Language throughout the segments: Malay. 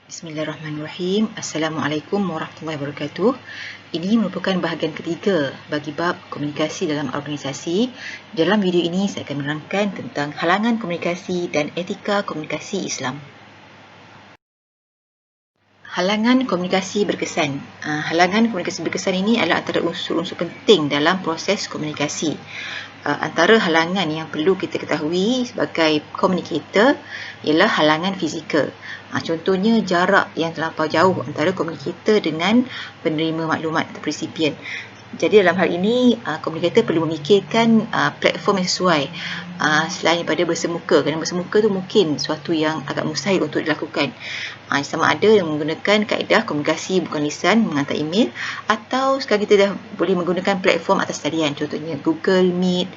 Bismillahirrahmanirrahim. Assalamualaikum warahmatullahi wabarakatuh. Ini merupakan bahagian ketiga bagi bab komunikasi dalam organisasi. Dalam video ini saya akan menerangkan tentang halangan komunikasi dan etika komunikasi Islam. Halangan komunikasi berkesan. Halangan komunikasi berkesan ini adalah antara unsur-unsur penting dalam proses komunikasi. Antara halangan yang perlu kita ketahui sebagai communicator ialah halangan fizikal. Contohnya jarak yang terlampau jauh antara communicator dengan penerima maklumat atau resipien. Jadi dalam hal ini, communicator perlu memikirkan platform yang sesuai selain daripada bersemuka. Kerana bersemuka tu mungkin suatu yang agak mustahil untuk dilakukan. Sama ada yang menggunakan kaedah komunikasi bukan lisan, menghantar email, atau sekarang kita dah boleh menggunakan platform atas talian. Contohnya Google Meet,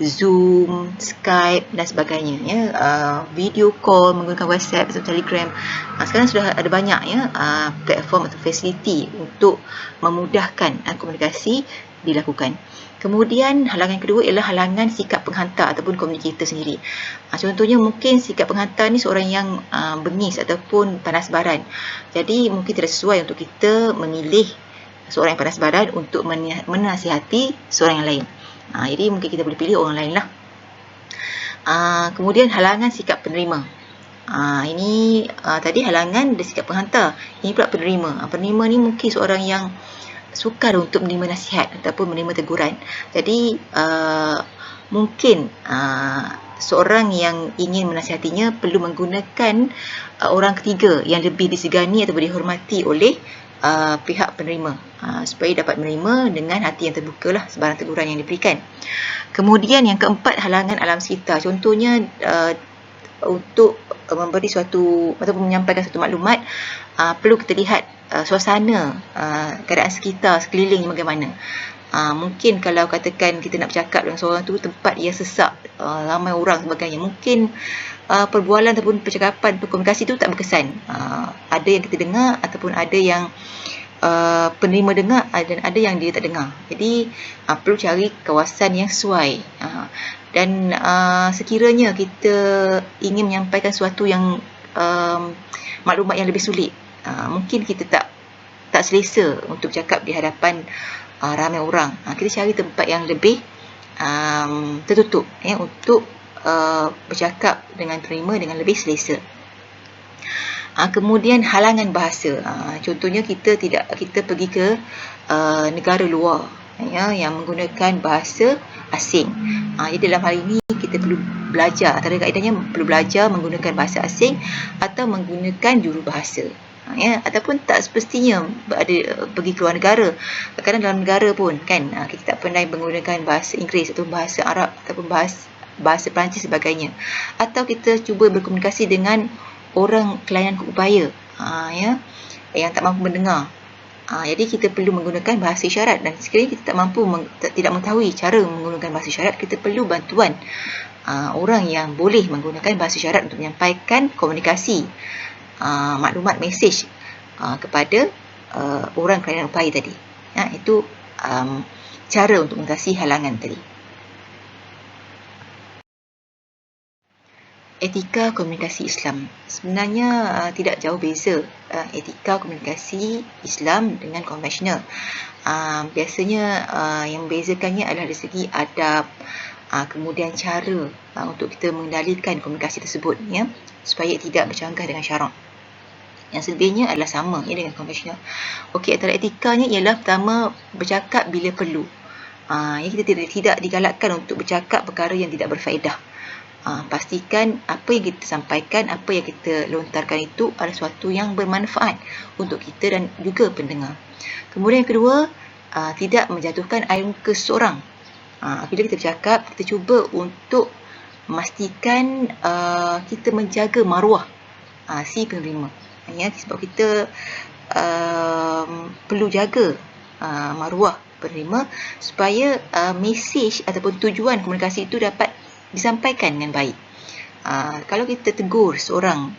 Zoom, Skype dan sebagainya. Video call menggunakan WhatsApp atau Telegram. Sekarang sudah ada banyak platform atau fasiliti untuk memudahkan komunikasi dilakukan. Kemudian halangan kedua ialah halangan sikap penghantar ataupun communicator sendiri. Contohnya mungkin sikap penghantar ni seorang yang bengis ataupun panas baran. Jadi mungkin tidak sesuai untuk kita memilih seorang yang panas baran untuk menasihati seorang yang lain. Jadi mungkin kita boleh pilih orang lain lah. Kemudian halangan sikap penerima. Ini tadi halangan dari sikap penghantar. Ini pula penerima. Penerima ni mungkin seorang yang sukar untuk menerima nasihat ataupun menerima teguran. Jadi mungkin seorang yang ingin menasihatinya perlu menggunakan orang ketiga yang lebih disegani atau dihormati oleh pihak penerima supaya dapat menerima dengan hati yang terbuka lah sebarang teguran yang diberikan. Kemudian yang keempat, halangan alam sekitar. Contohnya untuk memberi suatu ataupun menyampaikan suatu maklumat, perlu kita lihat suasana keadaan sekitar sekeliling bagaimana. Mungkin kalau katakan kita nak bercakap dengan seorang tu tempat yang sesak, ramai orang sebagainya, mungkin perbualan ataupun percakapan, komunikasi tu tak berkesan. Ada yang kita dengar ataupun ada yang penerima dengar dan ada yang dia tak dengar. Jadi perlu cari kawasan yang sesuai. Dan sekiranya kita ingin menyampaikan sesuatu yang maklumat yang lebih sulit, mungkin kita tak selesa untuk cakap di hadapan ramai orang. Kita cari tempat yang lebih tertutup untuk bercakap dengan penerima dengan lebih selesa. Kemudian halangan bahasa. Contohnya kita pergi ke negara luar yang menggunakan bahasa asing. Jadi dalam hal ini kita perlu belajar, antara kaedahnya perlu belajar menggunakan bahasa asing atau menggunakan jurubahasa. Ataupun tak semestinya pergi ke luar negara. Kadang-kadang dalam negara pun kan kita tak pandai menggunakan bahasa Inggeris atau bahasa Arab ataupun bahasa Perancis sebagainya. Atau kita cuba berkomunikasi dengan orang kelainan upaya yang tak mampu mendengar. Jadi kita perlu menggunakan bahasa isyarat, dan sekiranya kita tidak mengetahui cara menggunakan bahasa isyarat, kita perlu bantuan orang yang boleh menggunakan bahasa isyarat untuk menyampaikan komunikasi maklumat, mesej kepada orang kelainan upaya tadi. Itu cara untuk mengatasi halangan tadi. Etika komunikasi Islam. Sebenarnya tidak jauh beza etika komunikasi Islam dengan konvensional. Biasanya yang membezakannya adalah dari segi adab, kemudian cara untuk kita mengendalikan komunikasi tersebut, supaya tidak bercanggah dengan syarak. Yang selebihnya adalah sama dengan konvensional. Okey, antara etikanya ialah pertama, bercakap bila perlu. Kita tidak digalakkan untuk bercakap perkara yang tidak berfaedah. Pastikan apa yang kita sampaikan, apa yang kita lontarkan itu adalah sesuatu yang bermanfaat untuk kita dan juga pendengar. Kemudian yang kedua, tidak menjatuhkan air muka seseorang. Bila kita bercakap, kita cuba untuk memastikan kita menjaga maruah si penerima. Sebab kita perlu jaga maruah penerima supaya mesej ataupun tujuan komunikasi itu dapat disampaikan dengan baik. Kalau kita tegur seorang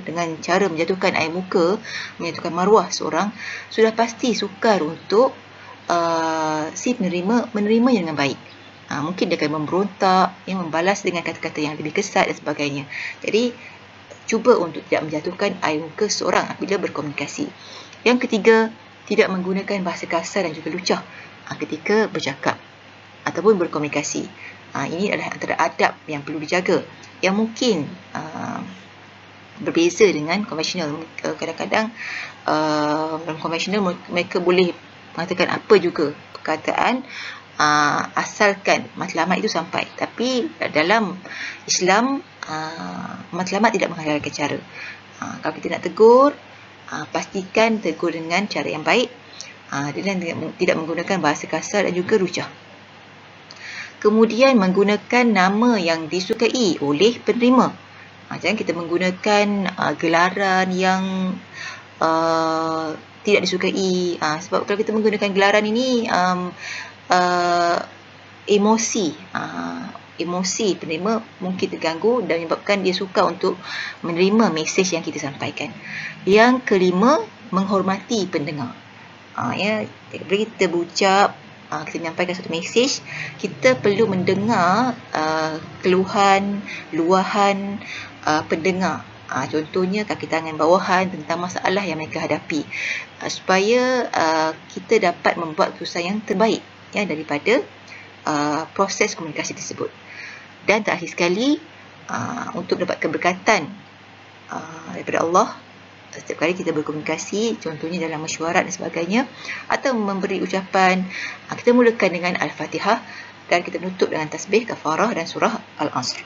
dengan cara menjatuhkan air muka, menjatuhkan maruah seorang, sudah pasti sukar untuk si penerima menerimanya dengan baik. Mungkin dia akan memberontak, membalas dengan kata-kata yang lebih kesat dan sebagainya. Jadi cuba untuk tidak menjatuhkan air muka seseorang apabila berkomunikasi. Yang ketiga, tidak menggunakan bahasa kasar dan juga lucah ketika bercakap ataupun berkomunikasi. Ini adalah antara adab yang perlu dijaga, yang mungkin berbeza dengan konvensional. Kadang-kadang dalam konvensional mereka boleh mengatakan apa juga perkataan asalkan matlamat itu sampai. Tapi dalam Islam, matlamat tidak menghalalkan cara. Kalau kita nak tegur, pastikan tegur dengan cara yang baik dan tidak menggunakan bahasa kasar dan juga lucah. Kemudian menggunakan nama yang disukai oleh penerima. Jangan kita menggunakan gelaran yang tidak disukai. Sebab kalau kita menggunakan gelaran ini, emosi penerima mungkin terganggu dan menyebabkan dia suka untuk menerima mesej yang kita sampaikan. Yang kelima, menghormati pendengar. Bila kita berucap, kita menyampaikan satu mesej, kita perlu mendengar keluhan, luahan pendengar. Contohnya kaki tangan bawahan tentang masalah yang mereka hadapi, supaya kita dapat membuat keputusan yang terbaik daripada proses komunikasi tersebut. Dan terakhir sekali, untuk dapat keberkatan daripada Allah setiap kali kita berkomunikasi, contohnya dalam mesyuarat dan sebagainya, atau memberi ucapan, kita mulakan dengan Al-Fatihah dan kita tutup dengan tasbih, kafarah dan surah Al-Asr.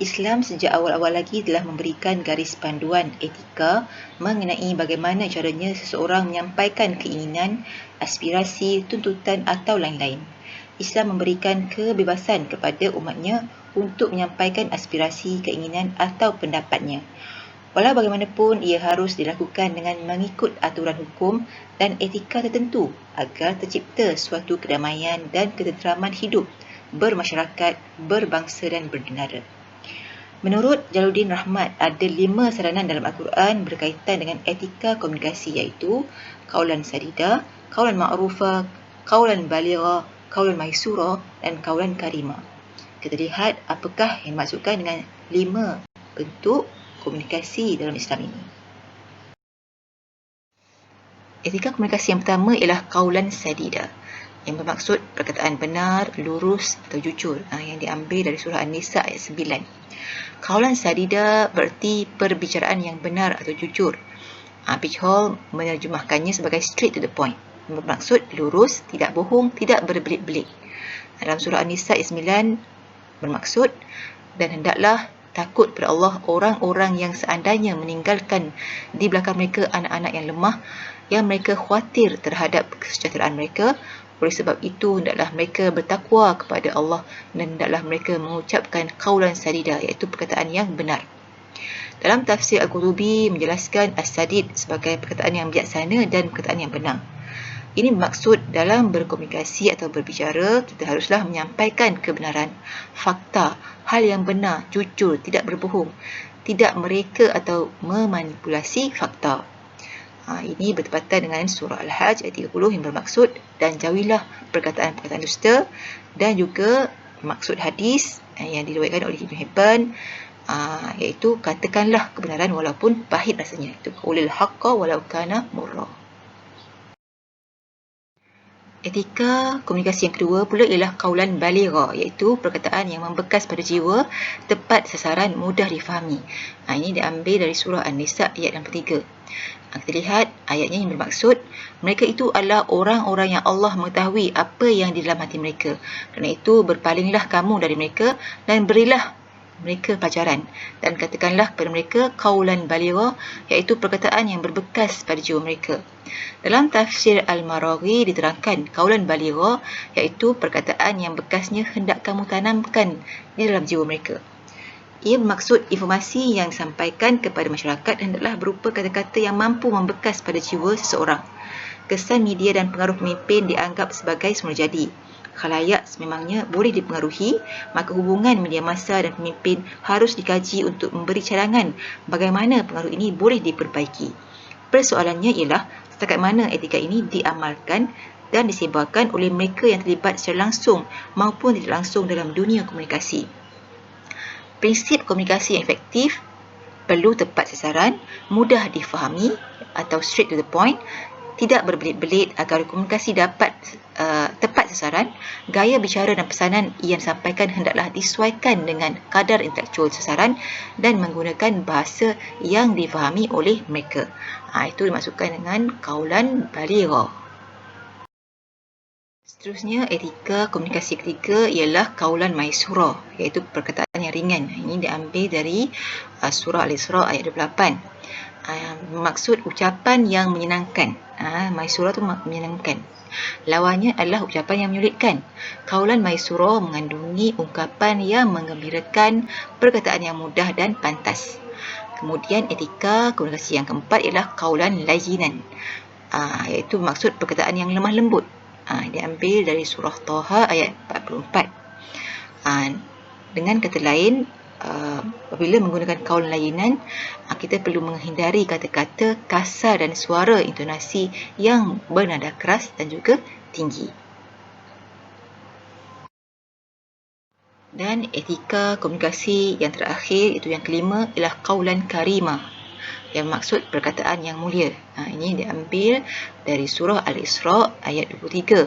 Islam sejak awal-awal lagi telah memberikan garis panduan etika mengenai bagaimana caranya seseorang menyampaikan keinginan, aspirasi, tuntutan atau lain-lain. Islam memberikan kebebasan kepada umatnya untuk menyampaikan aspirasi, keinginan atau pendapatnya. Walau bagaimanapun, ia harus dilakukan dengan mengikut aturan hukum dan etika tertentu agar tercipta suatu kedamaian dan ketenteraman hidup bermasyarakat, berbangsa dan bernegara. Menurut Jalaluddin Rahmat, ada 5 saranan dalam Al-Quran berkaitan dengan etika komunikasi, iaitu qaulan sadida, qaulan ma'rufa, qaulan baligha, qaulan maysura dan qaulan karima. Kita lihat apakah yang dimaksudkan dengan 5 bentuk komunikasi dalam Islam ini. Etika komunikasi yang pertama ialah qaulan sadida, yang bermaksud perkataan benar, lurus atau jujur, yang diambil dari surah An-Nisa ayat 9. Qaulan sadida berarti perbicaraan yang benar atau jujur. Peach Hall menerjemahkannya sebagai straight to the point, bermaksud lurus, tidak bohong, tidak berbelit-belit. Dalam surah An-Nisa ayat 9 bermaksud, dan hendaklah takut pada Allah orang-orang yang seandainya meninggalkan di belakang mereka anak-anak yang lemah, yang mereka khawatir terhadap kesejahteraan mereka. Oleh sebab itu, hendaklah mereka bertakwa kepada Allah dan hendaklah mereka mengucapkan qaulan sadida, iaitu perkataan yang benar. Dalam tafsir Al-Qurtubi menjelaskan as-sadid sebagai perkataan yang bijaksana dan perkataan yang benar. Ini bermaksud dalam berkomunikasi atau berbicara, kita haruslah menyampaikan kebenaran, fakta, hal yang benar, jujur, tidak berbohong, tidak mereka atau memanipulasi fakta. Ini bertepatan dengan surah Al-Hajj ayat 30 yang bermaksud, dan jauhilah perkataan-perkataan dusta, dan juga maksud hadis yang diriwayatkan oleh Ibn Hibban, iaitu katakanlah kebenaran walaupun pahit rasanya, itu qaulil haqqa walau kana murra. Etika komunikasi yang kedua pula ialah qaulan baligha, iaitu perkataan yang membekas pada jiwa, tepat sasaran, mudah difahami. Ini diambil dari surah An-Nisa ayat 63. Kita lihat ayatnya yang bermaksud, mereka itu adalah orang-orang yang Allah mengetahui apa yang di dalam hati mereka. Kerana itu berpalinglah kamu dari mereka dan berilah mereka pelajaran, dan katakanlah kepada mereka qaulan baligha, iaitu perkataan yang berbekas pada jiwa mereka. Dalam tafsir Al-Maraghi diterangkan qaulan baligha iaitu perkataan yang bekasnya hendak kamu tanamkan di dalam jiwa mereka. Ia bermaksud informasi yang disampaikan kepada masyarakat hendaklah berupa kata-kata yang mampu membekas pada jiwa seseorang. Kesan media dan pengaruh pemimpin dianggap sebagai semula jadi. Khalayak sememangnya boleh dipengaruhi, maka hubungan media massa dan pemimpin harus dikaji untuk memberi cadangan bagaimana pengaruh ini boleh diperbaiki. Persoalannya ialah setakat mana etika ini diamalkan dan disebarkan oleh mereka yang terlibat secara langsung maupun tidak langsung dalam dunia komunikasi. Prinsip komunikasi yang efektif perlu tepat sasaran, mudah difahami atau straight to the point, tidak berbelit-belit agar komunikasi dapat tepat sasaran. Gaya bicara dan pesanan yang disampaikan hendaklah disesuaikan dengan kadar intelektual sasaran dan menggunakan bahasa yang difahami oleh mereka. Itu dimaksudkan dengan kaulan balighah. Seterusnya, etika komunikasi ketiga ialah kaulan maisura, iaitu perkataan yang ringan. Ini diambil dari surah Al-Isra ayat 28. Maksud ucapan yang menyenangkan. Maisura tu menyenangkan. Lawannya adalah ucapan yang menyulitkan. Kaulan maisura mengandungi ungkapan yang menggembirakan, perkataan yang mudah dan pantas. Kemudian etika komunikasi yang keempat ialah kaulan layyinan, iaitu maksud perkataan yang lemah lembut. Diambil dari surah Taha ayat 44. Dengan kata lain, apabila menggunakan kaul layinan, kita perlu menghindari kata-kata kasar dan suara intonasi yang bernada keras dan juga tinggi. Dan etika komunikasi yang terakhir, itu yang kelima, ialah kaulan karimah, yang maksud perkataan yang mulia. Ini diambil dari surah Al-Isra ayat 23.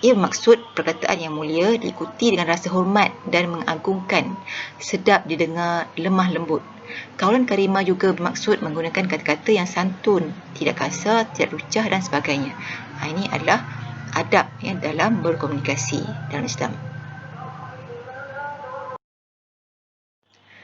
Ia maksud perkataan yang mulia diikuti dengan rasa hormat dan mengagungkan, sedap didengar, lemah lembut. Kaulan karimah juga bermaksud menggunakan kata-kata yang santun, tidak kasar, tidak lucah dan sebagainya. Ini adalah adab dalam berkomunikasi dalam Islam.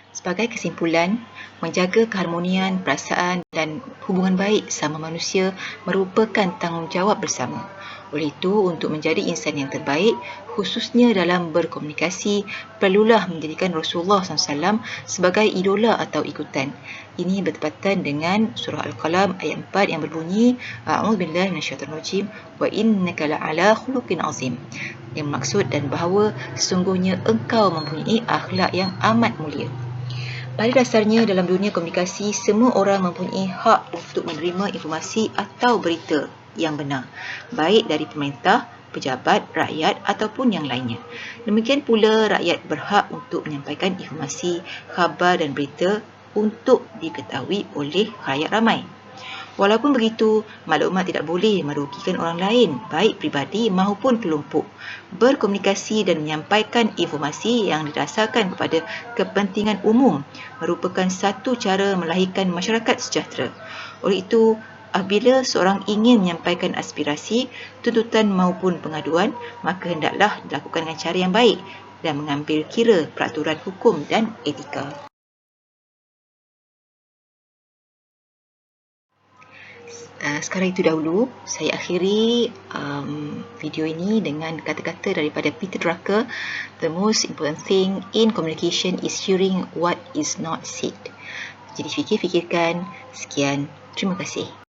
Sebagai kesimpulan, menjaga keharmonian, perasaan dan hubungan baik sama manusia merupakan tanggungjawab bersama. Oleh itu, untuk menjadi insan yang terbaik, khususnya dalam berkomunikasi, perlulah menjadikan Rasulullah SAW sebagai idola atau ikutan. Ini bertepatan dengan surah Al-Qalam ayat 4 yang berbunyi, A'udzubillahi minasyaitonirrajim wa innaka la'ala khuluqin azim. Yang maksud dan bahawa sesungguhnya engkau mempunyai akhlak yang amat mulia. Pada dasarnya, dalam dunia komunikasi, semua orang mempunyai hak untuk menerima informasi atau berita yang benar, baik dari pemerintah, pejabat, rakyat ataupun yang lainnya. Demikian pula, rakyat berhak untuk menyampaikan informasi, khabar dan berita untuk diketahui oleh khalayak ramai. Walaupun begitu, maklumat tidak boleh merugikan orang lain, baik pribadi maupun kelompok. Berkomunikasi dan menyampaikan informasi yang didasarkan kepada kepentingan umum merupakan satu cara melahirkan masyarakat sejahtera. Oleh itu, apabila seorang ingin menyampaikan aspirasi, tuntutan maupun pengaduan, maka hendaklah dilakukan dengan cara yang baik dan mengambil kira peraturan hukum dan etika. Sekarang itu dahulu, saya akhiri video ini dengan kata-kata daripada Peter Drucker, "The most important thing in communication is hearing what is not said." Jadi fikirkan. Sekian, terima kasih.